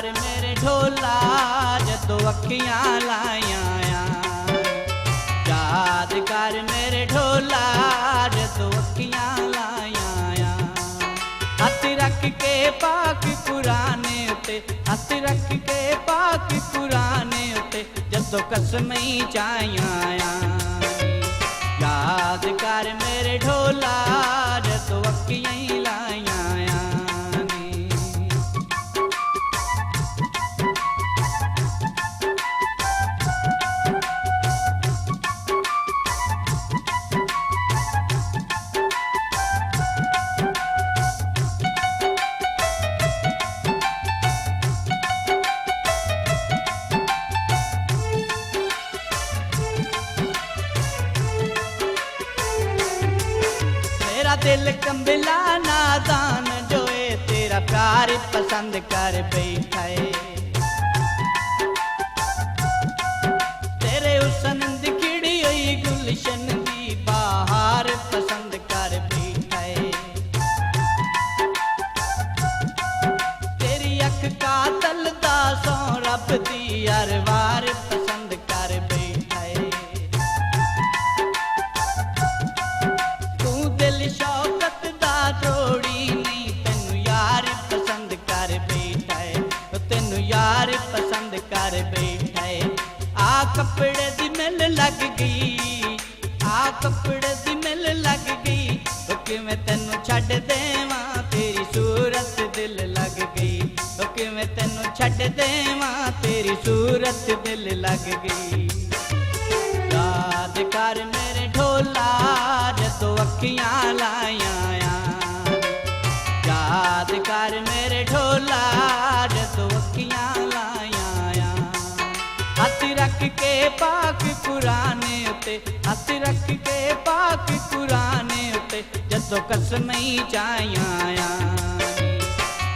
कर मेरे ढोला जदों अखियां लाया, याद कर मेरे ढोला जदों अखियां लाया। हथ रख के पाक कुराने उते, हथ रख के पाक कुराने उते जदों कसमें चाया। याद कर मेरे ढोला जदों अखियां लाया। दिल कंबिला नादान जोए तेरा प्यार पसंद कर बैठा है। तेरे हुस्न दी खिड़ी हुई गुलशन दी बहार पसंद कर बैठा है। तेरी अख का तलदा सो रब दी हर वार पसंद कर बैठा है। तू दिल शौकत दा जोड़ी नहीं तेनू यार पसंद कर बैठा है, तेनू यार पसंद कर बैठा है। आ कपड़े दी मिल लग गई, आ कपड़े दी मिल लग गई, किवें तेनू छड्ड देवां तेरी सूरत दिल लग गई, किवें तेनू छड्ड देवां तेरी सूरत दिल लग गई। याद कर मेरे ढोला जदों अखियां लाया। याद कर मेरे ढोला जदों अखियां लाया। हथ रख के पाक कुराने उते, हथ रख के पाक कुराने उते जदों कसमें चाया।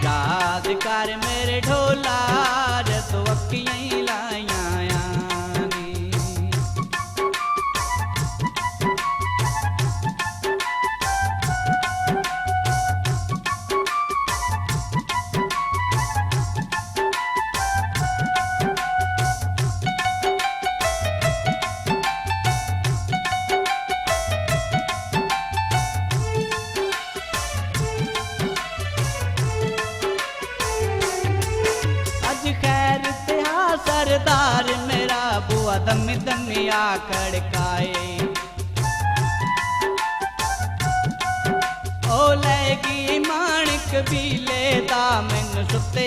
याद कर मेरे ढोला जदों अखियां लाया। सरदार मेरा बुआ दम दम आकड़ काए, ओ लैगी माणक बीले दा मैनू सुते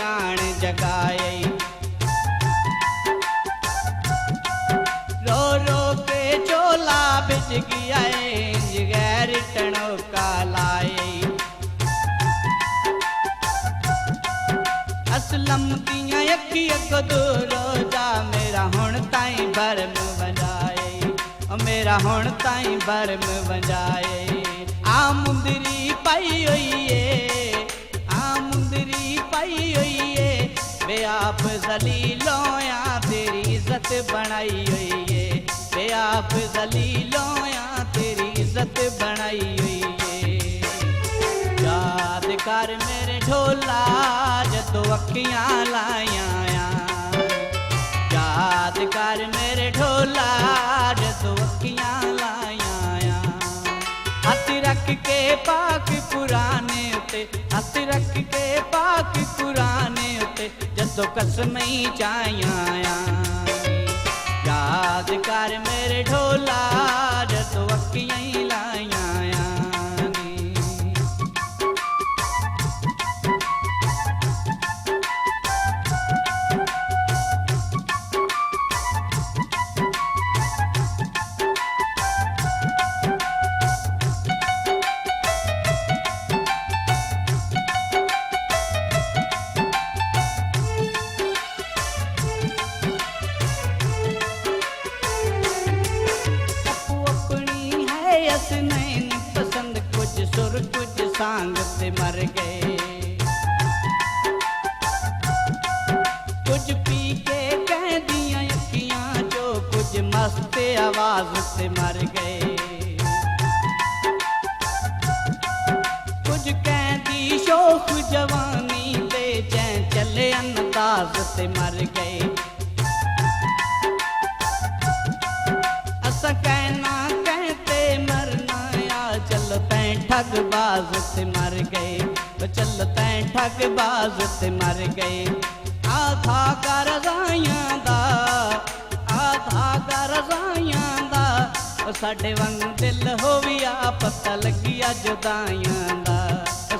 आण जगाए। रो रो के चोला बिज गया इंज गैर टणोका लाए। असलम दियां अखियां को दूरो जा मेरा हुण ताईं भरम वंजाए, मेरा हुण ताईं भरम वंजाए। आ मुंदरी पाई होई है, आ मुंदरी पाई होई है, वे आप जलीलों या तेरी इज्जत बनाई हुई है, वे आप जलीलों या तेरी इज्जत बनाई हुई है। याद कर मेरे ढोला जदों अखियां लाया। याद कर मेरे ढोला जदों अखियां लाया। हथ रख के पाक पुराने उते, हथ रख के पाक पुराने उते जदों कसमें चाया। याद कर मेरे ढोला जदों अखियां लाया। नहीं पसंद कुछ सुर कुछ सांग से मर गए, कुछ पी के कह दिया अखियां जो कुछ मस्त आवाज से मर गए। कुछ कह दी शौक जवानी दे चैन चले अन बाज ते मर गए। असा कहना कहते मरना आ, चल तैं ठग बाज ते मर गए, चल तैं ठग बाज ते मर गए। आधा कर रज़ाइयां दा, आधा कर रज़ाइयां दा, साडे वांग दिल होविया पता लगिया जुदाइयां दा,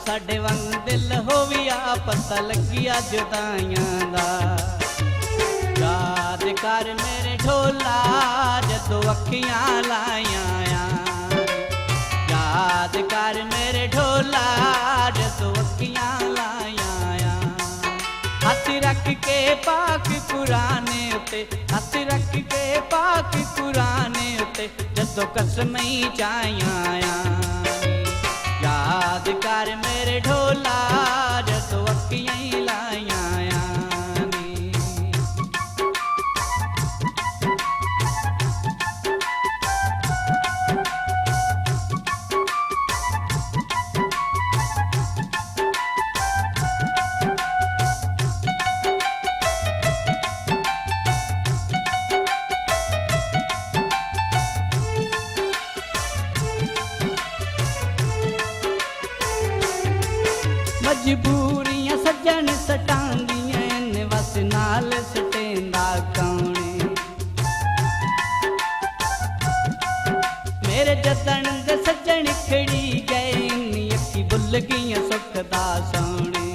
साडे वांग दिल होविया पता लगिया जुदाइयां दा। याद कर मेरे ढोला जदों अखियां लाइयां, याद कर मेरे ढोला जदों अखियां लाइयां। हथ रख के पाक कुराने उते, हथ रख के पाक कुराने उते, जदों कसमें चाइयां। याद कर मेरे ढोला जदों अखियां लाइयां। मजबूरियां सज्जन सटांदियां, इन वस नाल सटेंदा कौने। मेरे जतन दे सज्जन खड़ी गए, इन्नी अखी भुल गईयां सुख दा सोने।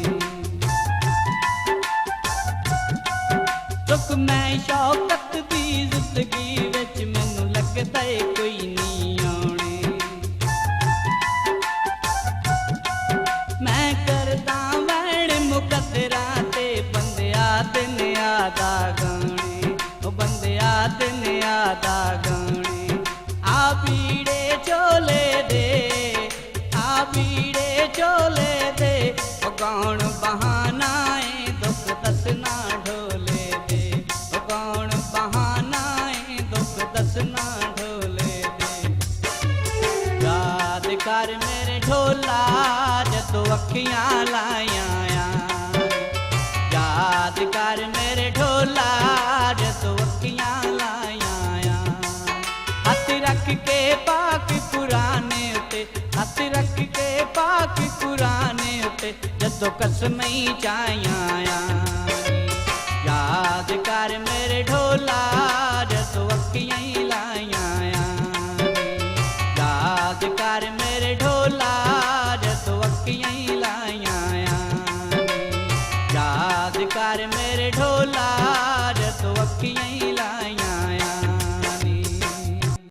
सुख मैं शौकत दी जिंदगी विच, मैनू लगदा है कोई नहीं आने। मैं करदा वैण मुकदरा ते बंदिया दिन आदा गाने, ओ बंदिया दिन आदा गाने। आ बीड़े चोले दे, आ बीड़े चोले दे, ओ कौन बहाना है दुख दसना ढोले दे, ओ कौन बहाना है दुख दसना ढोले दे। याद कर मेरे ढोला जदों अखियां लाइयां, याद कर मेरे ढोला जदों अखियां लाइयां। हथ रख के पाक कुराने उते, हथ रख के पाक कुराने उते, जदों कसमें चाइयां। याद कर मेरे ढोला जदों अखियां लाइयां। याद कर मेरे ढोला जदों अखियां लाइयां। याद कर मेरे ढोला जदों अखियां